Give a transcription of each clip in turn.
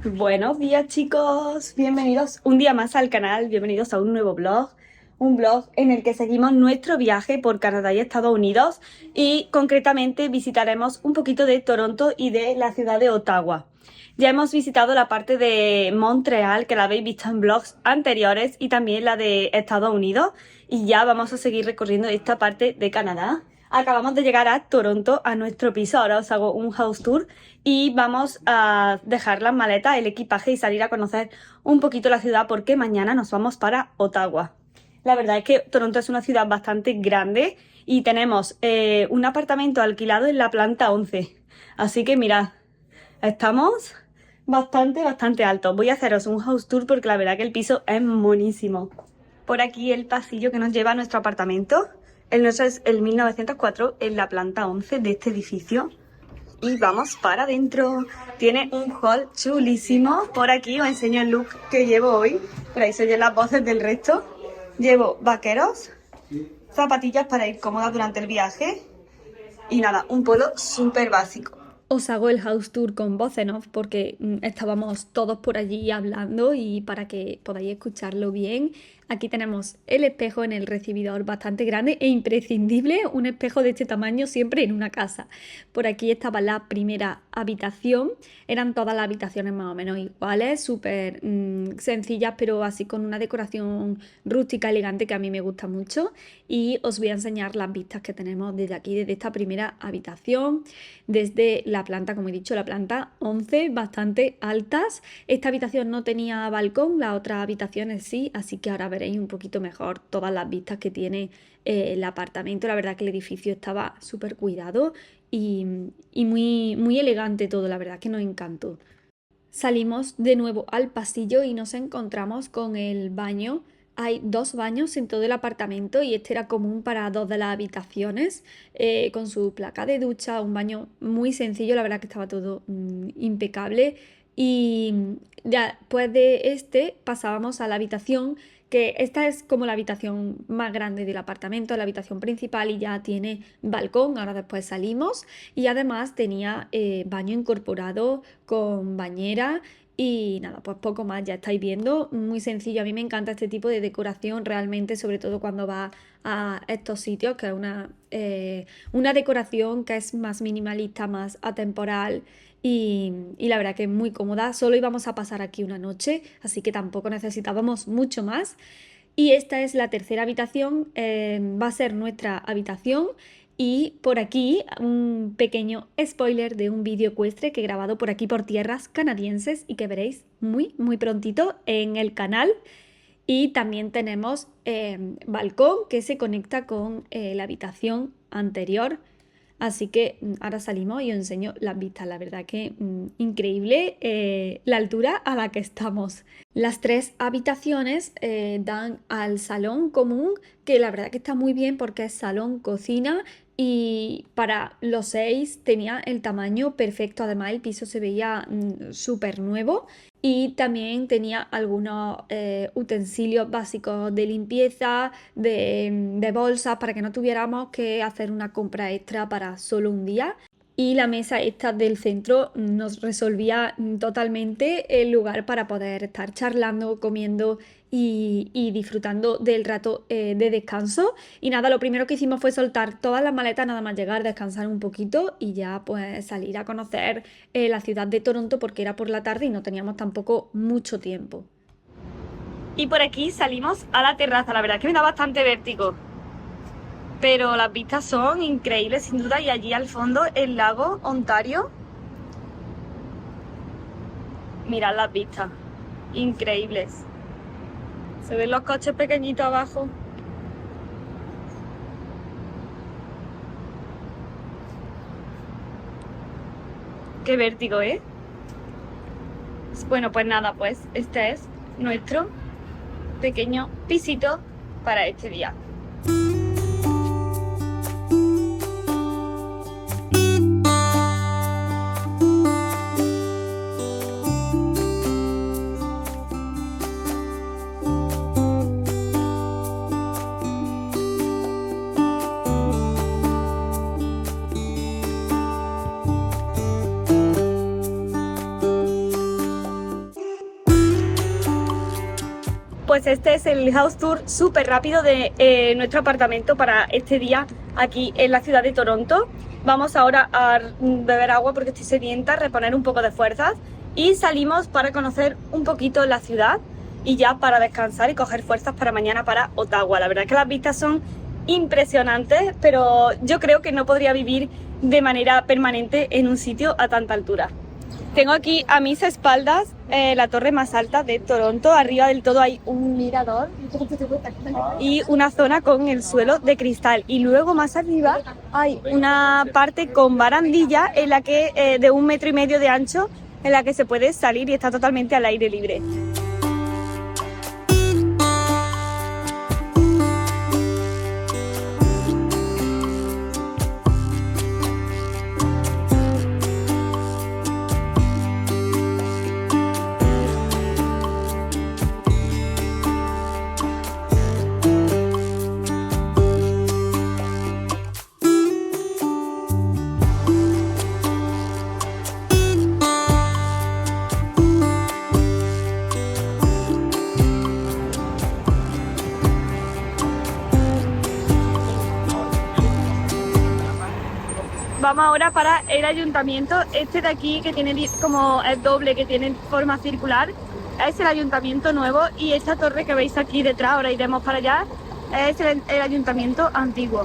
Buenos días chicos, bienvenidos un día más al canal, bienvenidos a un nuevo vlog, un vlog en el que seguimos nuestro viaje por Canadá y Estados Unidos y concretamente visitaremos un poquito de Toronto y de la ciudad de Ottawa. Ya hemos visitado la parte de Montreal, que la habéis visto en vlogs anteriores, y también la de Estados Unidos, y ya vamos a seguir recorriendo esta parte de Canadá. Acabamos de llegar a Toronto, a nuestro piso. Ahora os hago un house tour y vamos a dejar las maletas, el equipaje y salir a conocer un poquito la ciudad porque mañana nos vamos para Ottawa. La verdad es que Toronto es una ciudad bastante grande y tenemos un apartamento alquilado en la planta 11. Así que mirad, estamos bastante altos. Voy a haceros un house tour porque la verdad que el piso es monísimo. Por aquí el pasillo que nos lleva a nuestro apartamento. El nuestro es el 1904 en la planta 11 de este edificio. Y vamos para adentro. Tiene un hall chulísimo. Por aquí os enseño el look que llevo hoy. Por ahí se oyen las voces del resto. Llevo vaqueros, zapatillas para ir cómoda durante el viaje. Y nada, un polo súper básico. Os hago el house tour con voz en off porque estábamos todos por allí hablando y para que podáis escucharlo bien. Aquí tenemos el espejo en el recibidor bastante grande e imprescindible, un espejo de este tamaño siempre en una casa. Por aquí estaba la primera habitación, eran todas las habitaciones más o menos iguales, súper sencillas pero así con una decoración rústica, elegante que a mí me gusta mucho. Y os voy a enseñar las vistas que tenemos desde aquí, desde esta primera habitación, desde la planta, como he dicho, la planta 11, bastante altas. Esta habitación no tenía balcón, las otras habitaciones sí, así que ahora veréis un poquito mejor todas las vistas que tiene el apartamento. La verdad que el edificio estaba súper cuidado y muy elegante todo, la verdad que nos encantó. Salimos de nuevo al pasillo y nos encontramos con el baño. Hay dos baños en todo el apartamento y este era común para dos de las habitaciones, con su placa de ducha, un baño muy sencillo, la verdad que estaba todo impecable. Y ya después de este pasábamos a la habitación, que esta es como la habitación más grande del apartamento, la habitación principal, y ya tiene balcón, ahora después salimos, y además tenía baño incorporado con bañera. Y nada, pues poco más, ya estáis viendo, muy sencillo. A mí me encanta este tipo de decoración realmente, sobre todo cuando va a estos sitios, que es una decoración que es más minimalista, más atemporal y la verdad que es muy cómoda. Solo íbamos a pasar aquí una noche, así que tampoco necesitábamos mucho más. Y esta es la tercera habitación, va a ser nuestra habitación. Y por aquí un pequeño spoiler de un vídeo ecuestre que he grabado por aquí por tierras canadienses y que veréis muy prontito en el canal. Y también tenemos balcón que se conecta con la habitación anterior. Así que ahora salimos y os enseño las vistas. La verdad que increíble la altura a la que estamos. Las tres habitaciones dan al salón común, que la verdad que está muy bien porque es salón, cocina, y para los seis tenía el tamaño perfecto. Además el piso se veía súper nuevo. Y también tenía algunos utensilios básicos de limpieza, de bolsas, para que no tuviéramos que hacer una compra extra para solo un día. Y la mesa esta del centro nos resolvía totalmente el lugar para poder estar charlando, comiendo y disfrutando del rato de descanso. Y nada, lo primero que hicimos fue soltar todas las maletas, nada más llegar, descansar un poquito y ya pues salir a conocer la ciudad de Toronto porque era por la tarde y no teníamos tampoco mucho tiempo. Y por aquí salimos a la terraza, la verdad es que me da bastante vértigo, pero las vistas son increíbles sin duda, y allí al fondo el lago Ontario. Mirad las vistas, increíbles. Se ven los coches pequeñitos abajo. Qué vértigo, ¿eh? Bueno, pues nada, pues este es nuestro pequeño pisito para este día. Pues este es el house tour súper rápido de nuestro apartamento para este día aquí en la ciudad de Toronto. Vamos ahora a beber agua porque estoy sedienta, reponer un poco de fuerzas y salimos para conocer un poquito la ciudad y ya para descansar y coger fuerzas para mañana para Ottawa. La verdad es que las vistas son impresionantes, pero yo creo que no podría vivir de manera permanente en un sitio a tanta altura. Tengo aquí a mis espaldas la torre más alta de Toronto. Arriba del todo hay un mirador y una zona con el suelo de cristal. Y luego más arriba hay una parte con barandilla en la que de 1,5 metros de ancho, en la que se puede salir y está totalmente al aire libre. Vamos ahora para el ayuntamiento. Este de aquí, que tiene como el doble, que tiene forma circular, es el ayuntamiento nuevo, y esta torre que veis aquí detrás, ahora iremos para allá, es el ayuntamiento antiguo.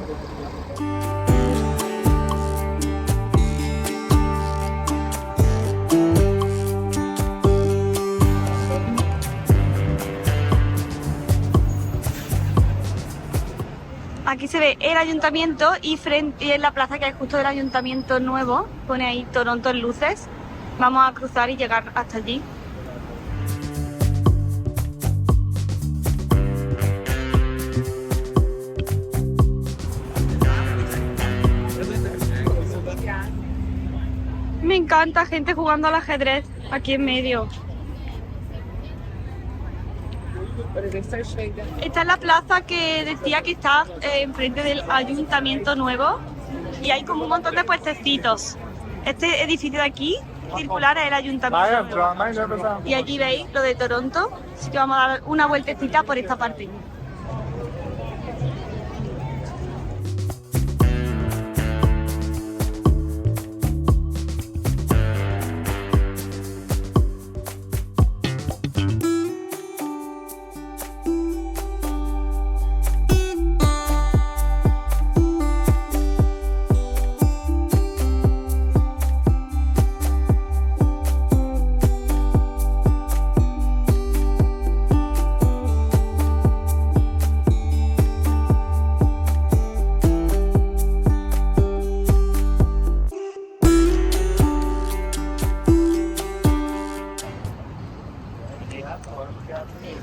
Aquí se ve el ayuntamiento y en la plaza que hay justo del ayuntamiento nuevo, pone ahí Toronto en luces. Vamos a cruzar y llegar hasta allí. Me encanta gente jugando al ajedrez aquí en medio. Esta es la plaza que decía que está enfrente del ayuntamiento nuevo y hay como un montón de puestecitos. Este edificio de aquí, circular, es el ayuntamiento nuevo. Y allí veis lo de Toronto, así que vamos a dar una vueltecita por esta parte.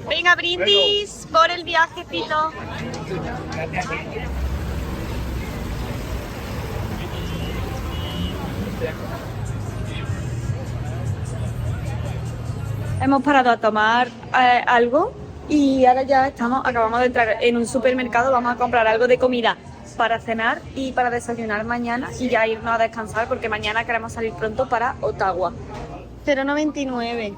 Venga, brindis por el viajecito. Hemos parado a tomar algo y ahora ya acabamos de entrar en un supermercado. Vamos a comprar algo de comida para cenar y para desayunar mañana y ya irnos a descansar porque mañana queremos salir pronto para Ottawa. 0,99.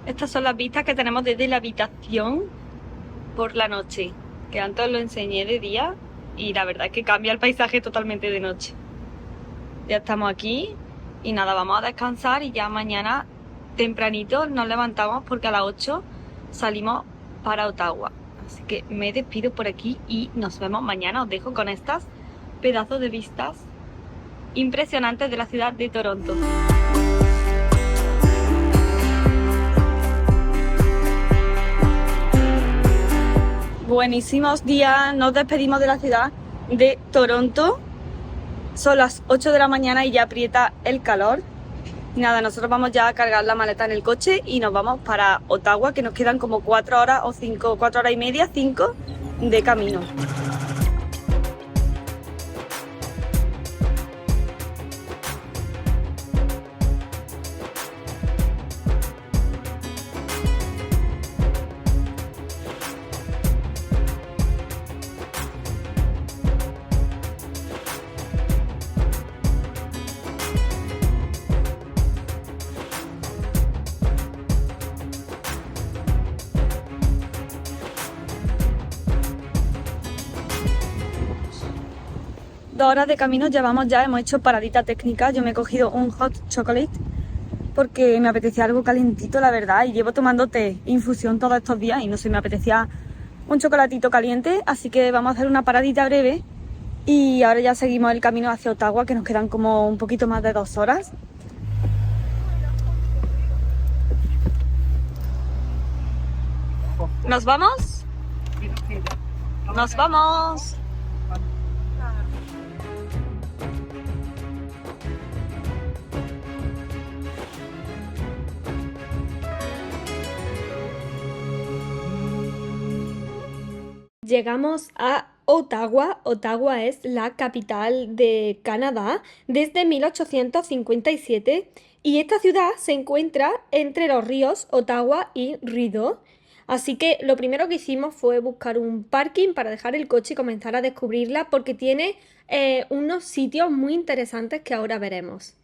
Estas son las vistas que tenemos desde la habitación por la noche, que antes os lo enseñé de día y la verdad es que cambia el paisaje totalmente de noche. Ya estamos aquí Y nada, vamos a descansar y ya mañana tempranito nos levantamos porque a las 8 salimos para Ottawa. Así que me despido por aquí y nos vemos mañana. Os dejo con estas pedazos de vistas impresionantes de la ciudad de Toronto. Buenísimos días, nos despedimos de la ciudad de Toronto. Son las 8 de la mañana y ya aprieta el calor. Y nada, nosotros vamos ya a cargar la maleta en el coche y nos vamos para Ottawa, que nos quedan como 4 horas o 5, 4 horas y media, 5 de camino. Dos horas de camino llevamos ya, hemos hecho paradita técnica. Yo me he cogido un hot chocolate porque me apetecía algo calentito, la verdad, y llevo tomando té, infusión todos estos días y no sé, me apetecía un chocolatito caliente, así que vamos a hacer una paradita breve y ahora ya seguimos el camino hacia Ottawa, que nos quedan como un poquito más de 2 horas. ¿Nos vamos? ¡Nos vamos! Llegamos a Ottawa. Ottawa es la capital de Canadá desde 1857 y esta ciudad se encuentra entre los ríos Ottawa y Rideau. Así que lo primero que hicimos fue buscar un parking para dejar el coche y comenzar a descubrirla porque tiene unos sitios muy interesantes que ahora veremos.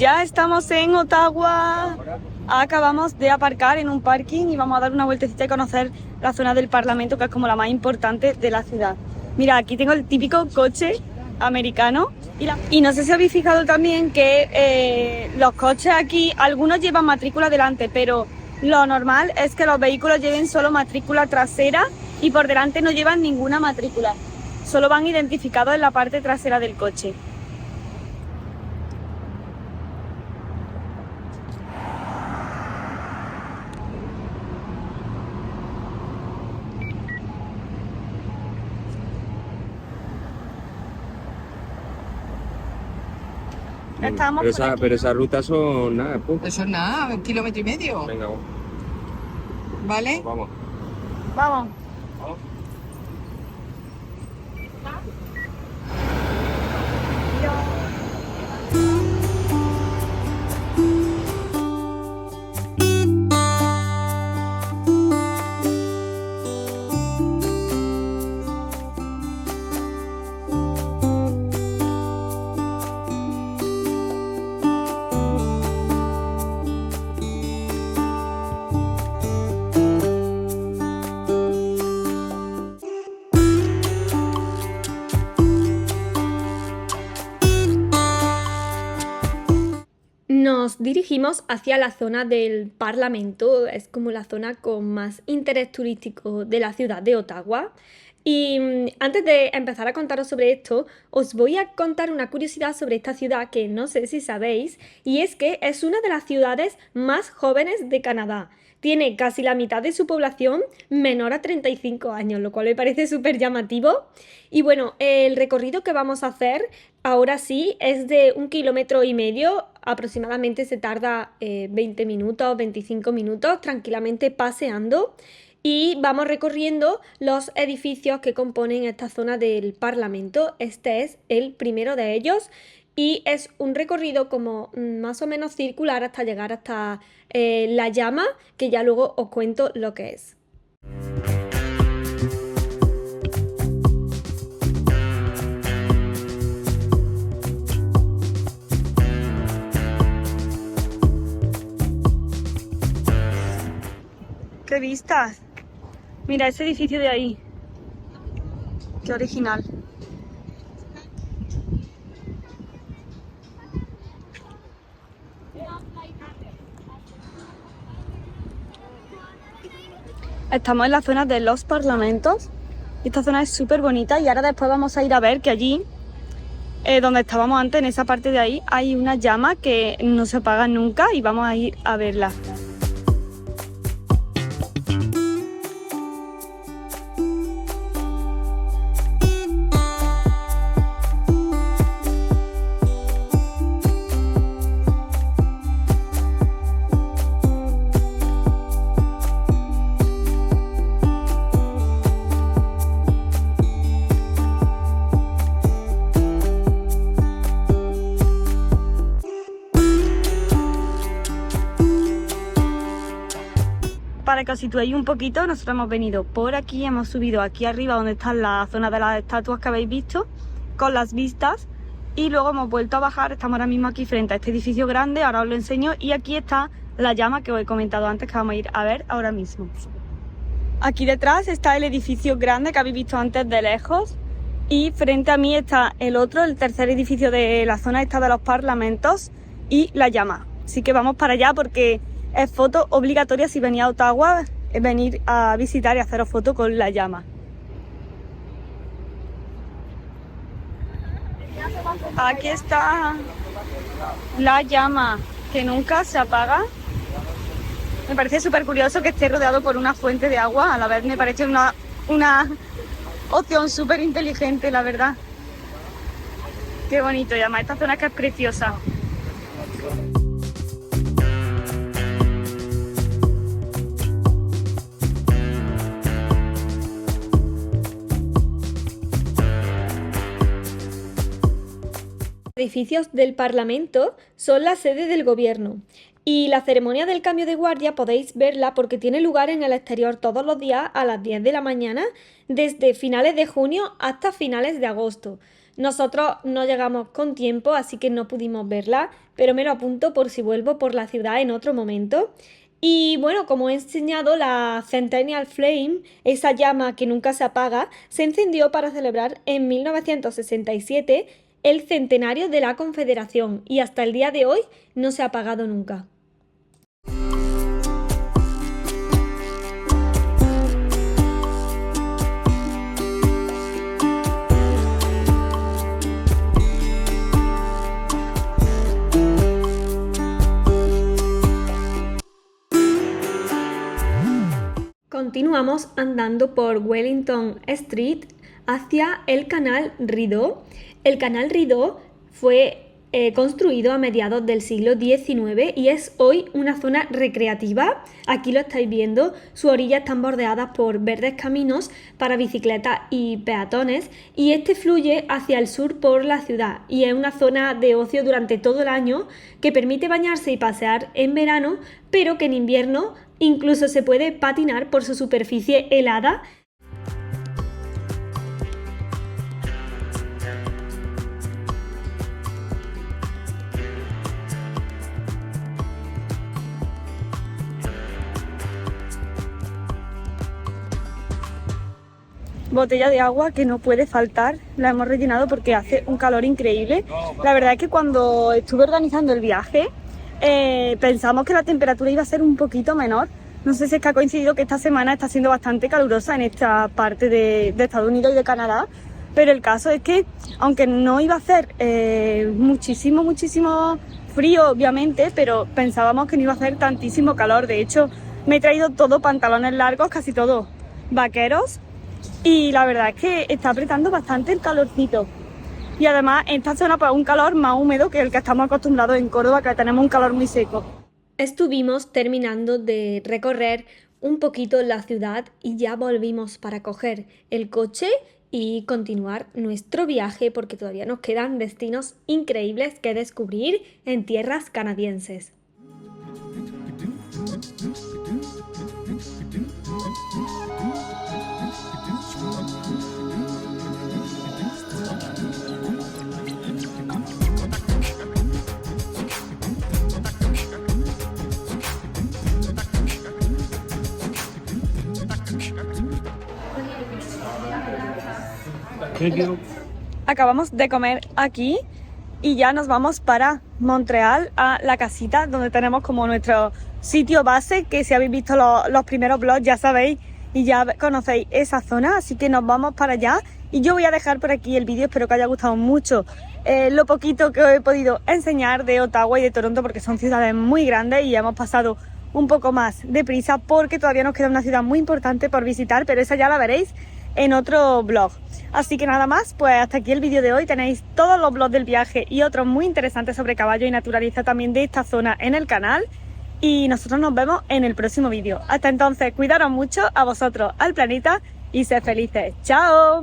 Ya estamos en Ottawa, acabamos de aparcar en un parking y vamos a dar una vueltecita y conocer la zona del Parlamento, que es como la más importante de la ciudad. Mira, aquí tengo el típico coche americano y no sé si habéis fijado también que los coches aquí, algunos llevan matrícula delante, pero lo normal es que los vehículos lleven solo matrícula trasera y por delante no llevan ninguna matrícula, solo van identificados en la parte trasera del coche. Estamos pero esas rutas son nada, poco. Eso es nada, 1,5 kilómetros. Venga, vamos. ¿Vale? Vamos. Vamos. Vamos. Nos dirigimos hacia la zona del Parlamento, es como la zona con más interés turístico de la ciudad de Ottawa. Y antes de empezar a contaros sobre esto, os voy a contar una curiosidad sobre esta ciudad que no sé si sabéis, y es que es una de las ciudades más jóvenes de Canadá. Tiene casi la mitad de su población menor a 35 años, lo cual me parece súper llamativo. Y bueno, el recorrido que vamos a hacer ahora sí es de 1,5 kilómetros, aproximadamente se tarda 20 minutos, 25 minutos, tranquilamente paseando. Y vamos recorriendo los edificios que componen esta zona del Parlamento. Este es el primero de ellos y es un recorrido como más o menos circular hasta llegar hasta la llama, que ya luego os cuento lo que es. de vistas. Mira ese edificio de ahí. Qué original. Estamos en la zona de los parlamentos. Esta zona es súper bonita y ahora después vamos a ir a ver que allí, donde estábamos antes, en esa parte de ahí, hay una llama que no se apaga nunca y vamos a ir a verla. Para que os situéis un poquito, nosotros hemos venido por aquí, hemos subido aquí arriba donde están la zona de las estatuas que habéis visto, con las vistas, y luego hemos vuelto a bajar. Estamos ahora mismo aquí frente a este edificio grande, ahora os lo enseño, y aquí está la llama que os he comentado antes, que vamos a ir a ver ahora mismo. Aquí detrás está el edificio grande que habéis visto antes de lejos, y frente a mí está el otro, el tercer edificio de la zona esta de los parlamentos, y la llama. Así que vamos para allá porque es foto obligatoria si venís a Ottawa, es venir a visitar y haceros foto con la llama. Aquí está la llama que nunca se apaga. Me parece súper curioso que esté rodeado por una fuente de agua. A la vez me parece una opción súper inteligente, la verdad. Qué bonito, y además esta zona que es preciosa. Edificios del Parlamento son la sede del gobierno y la ceremonia del cambio de guardia podéis verla porque tiene lugar en el exterior todos los días a las 10 de la mañana desde finales de junio hasta finales de agosto. Nosotros no llegamos con tiempo, así que no pudimos verla, pero me lo apunto por si vuelvo por la ciudad en otro momento. Y bueno, como he enseñado, la Centennial Flame, esa llama que nunca se apaga, se encendió para celebrar en 1967 el centenario de la Confederación y hasta el día de hoy no se ha apagado nunca. Continuamos andando por Wellington Street hacia el canal Rideau. El canal Rideau fue construido a mediados del siglo XIX y es hoy una zona recreativa. Aquí lo estáis viendo, sus orillas están bordeadas por verdes caminos para bicicletas y peatones y este fluye hacia el sur por la ciudad y es una zona de ocio durante todo el año que permite bañarse y pasear en verano, pero que en invierno incluso se puede patinar por su superficie helada. Botella de agua que no puede faltar, la hemos rellenado porque hace un calor increíble. La verdad es que cuando estuve organizando el viaje pensamos que la temperatura iba a ser un poquito menor. No sé si es que ha coincidido que esta semana está siendo bastante calurosa en esta parte de Estados Unidos y de Canadá, pero el caso es que aunque no iba a hacer muchísimo frío obviamente, pero pensábamos que no iba a hacer tantísimo calor. De hecho me he traído todo pantalones largos, casi todos vaqueros. Y la verdad es que está apretando bastante el calorcito. Y además en esta zona pues un calor más húmedo que el que estamos acostumbrados en Córdoba, que tenemos un calor muy seco. Estuvimos terminando de recorrer un poquito la ciudad y ya volvimos para coger el coche y continuar nuestro viaje porque todavía nos quedan destinos increíbles que descubrir en tierras canadienses. Acabamos de comer aquí y ya nos vamos para Montreal, a la casita donde tenemos como nuestro sitio base, que si habéis visto los primeros vlogs ya sabéis y ya conocéis esa zona, así que nos vamos para allá. Y yo voy a dejar por aquí el vídeo, espero que haya gustado mucho lo poquito que os he podido enseñar de Ottawa y de Toronto, porque son ciudades muy grandes y hemos pasado un poco más deprisa porque todavía nos queda una ciudad muy importante por visitar, pero esa ya la veréis en otro vlog. Así que nada más, pues hasta aquí el vídeo de hoy. Tenéis todos los vlogs del viaje y otros muy interesantes sobre caballo y naturaleza también de esta zona en el canal. Y nosotros nos vemos en el próximo vídeo. Hasta entonces, cuidaros mucho, a vosotros, al planeta, y sed felices. ¡Chao!